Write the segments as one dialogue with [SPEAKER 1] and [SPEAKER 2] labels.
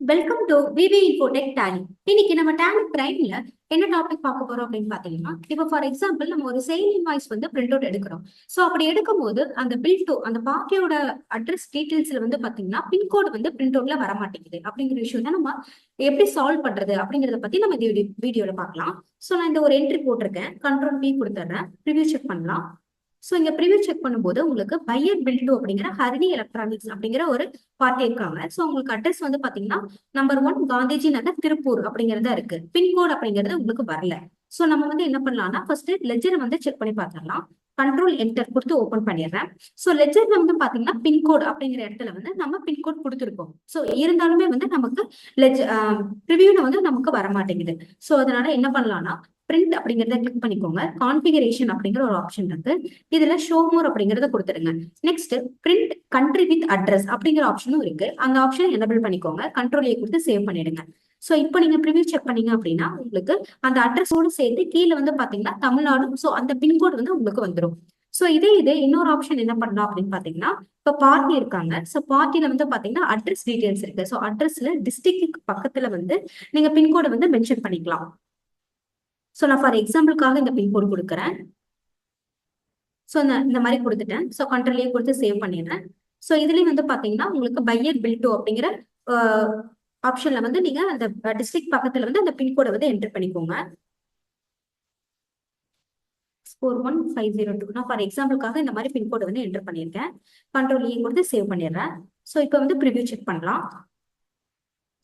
[SPEAKER 1] Welcome to VV Infotech Tally. இன்னைக்கு நம்ம tally பிரைம்ல என்ன டாபிக் பார்க்க போறோம் அப்படின்னு பாத்தீங்கன்னா, இப்போ ஃபார் எக்ஸாம்பிள் நம்ம ஒரு சேல் இன்வாய்ஸ் வந்து பிரிண்ட் அவுட் எடுக்கிறோம். ஸோ அப்படி எடுக்கும்போது அந்த பில் டு அந்த பார்ட்டியோட அட்ரஸ் டீடைல்ஸ்ல வந்து பாத்தீங்கன்னா பின்கோடு வந்து பிரிண்ட் அவுட்ல வர மாட்டேங்குது அப்படிங்கிற விஷயம் தான் நம்ம எப்படி சால்வ் பண்றது அப்படிங்கறத பத்தி நம்ம இந்த வீடியோல பார்க்கலாம். ஸோ நான் இந்த ஒரு என்ட்ரி போட்டிருக்கேன், கண்ட்ரோல் பி கொடுத்துட்றேன், ப்ரிவியூ செக் பண்ணலாம். ஸோ இங்க ப்ரிவியூ செக் பண்ணும்போது உங்களுக்கு பையர் பில் டு அப்படிங்கிற ஹரிணி எலக்ட்ரானிக்ஸ் அப்படிங்கிற ஒரு பார்ட்டி இருக்காங்க. ஸோ உங்களுக்கு அட்ரஸ் வந்து பாத்தீங்கன்னா நம்பர் 1 காந்திஜி நகர் திருப்பூர் அப்படிங்கறதா இருக்கு. பின்கோட் அப்படிங்கிறது உங்களுக்கு வரல. ஸோ நம்ம வந்து என்ன பண்ணலாம்னா ஃபர்ஸ்ட் லெஜர் வந்து செக் பண்ணி பார்த்துடலாம். கண்ட்ரோல் என்டர் கொடுத்து ஓபன் பண்ணிடுறேன். ஸோ லெஜர்ல வந்து பாத்தீங்கன்னா பின்கோட் அப்படிங்கிற இடத்துல வந்து நம்ம பின்கோட் கொடுத்துருக்கோம். ஸோ இருந்தாலுமே வந்து நமக்கு ப்ரிவியூல வந்து நமக்கு வர மாட்டேங்குது. ஸோ அதனால என்ன பண்ணலாம்னா பிரிண்ட் அப்படிங்கறத கிளிக் பண்ணிக்கோங்க. கான்ஃபிகரேஷன் அப்படிங்கிற ஒரு ஆப்ஷன் இருக்கு. இதுல ஷோ மோர் அப்படிங்கறத கொடுத்துருங்க. Next print country with address அப்படிங்கிற ஆப்ஷனும் இருக்கு. அந்த ஆப்ஷன் எனபிள் பண்ணிக்கோங்க. கண்ட்ரோல் ஏ கொடுத்து சேவ் பண்ணிடுங்க. சோ இப்போ நீங்க ப்ரிவியூ செக் பண்ணீங்க அப்படின்னா உங்களுக்கு அந்த அட்ரஸோடு சேர்த்து கீழே வந்து பாத்தீங்கன்னா தமிழ்நாடு, சோ அந்த பின்கோட் வந்து உங்களுக்கு வந்துடும். சோ இதே இன்னொரு ஆப்ஷன் என்ன பண்ணலாம் அப்படின்னு பாத்தீங்கன்னா, இப்ப பார்ட்டி இருக்காங்க. சோ பார்ட்டில வந்து பாத்தீங்கன்னா அட்ரஸ் டீடைல்ஸ் இருக்கு. சோ அட்ரஸ்ல டிஸ்ட்ரிக்ட் பக்கத்துல வந்து நீங்க பின்கோட வந்து மென்ஷன் பண்ணிக்கலாம். சோ நான் ஃபார் எக்ஸாம்பிளுக்காக இந்த பின்கோடு கொடுக்குறேன். ஸோ இந்த மாதிரி கொடுத்துட்டேன். ஸோ கண்ட்ரோலே கொடுத்து சேவ் பண்ணிடுறேன். ஸோ இதுலேயும் வந்து பார்த்தீங்கன்னா உங்களுக்கு பையர் பில் டு அப்படிங்கிற ஆப்ஷன்ல வந்து நீங்க அந்த டிஸ்ட்ரிக்ட் பக்கத்துல வந்து அந்த பின்கோடை வந்து என்டர் பண்ணிக்கோங்க. 41502. நான் ஃபார் எக்ஸாம்பிளுக்காக இந்த மாதிரி பின்கோடை வந்து என்டர் பண்ணியிருக்கேன். கண்ட்ரோல் ஏ கொடுத்து சேவ் பண்ணிடுறேன். ஸோ இப்போ வந்து ப்ரிவியூ செக் பண்ணலாம்.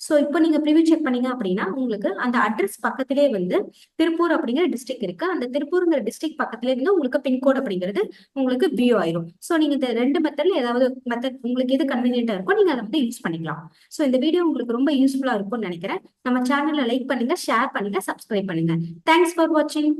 [SPEAKER 1] ஸோ இப்போ நீங்க ப்ரிவியூ செக் பண்ணீங்க அப்படின்னா உங்களுக்கு அந்த அட்ரஸ் பக்கத்திலே வந்து திருப்பூர் அப்படிங்கிற டிஸ்ட்ரிக்ட் இருக்கு. அந்த திருப்பூருங்கிற டிஸ்ட்ரிக்ட் பக்கத்திலே வந்து உங்களுக்கு பின்கோட் அப்படிங்கிறது உங்களுக்கு வியூ ஆயிரும். ஸோ நீங்க இந்த ரெண்டு மெத்தட்ல ஏதாவது மெத்தட் உங்களுக்கு எது கன்வீனியன்ட்டா இருக்கோ நீங்க அதை வந்து யூஸ் பண்ணிக்கலாம். ஸோ இந்த வீடியோ உங்களுக்கு ரொம்ப யூஸ்ஃபுல்லா இருக்கும்னு நினைக்கிறேன். நம்ம சேனல்ல லைக் பண்ணுங்க, ஷேர் பண்ணுங்க, சப்ஸ்கிரைப் பண்ணுங்க. தேங்க்ஸ் ஃபார் வாட்சிங்.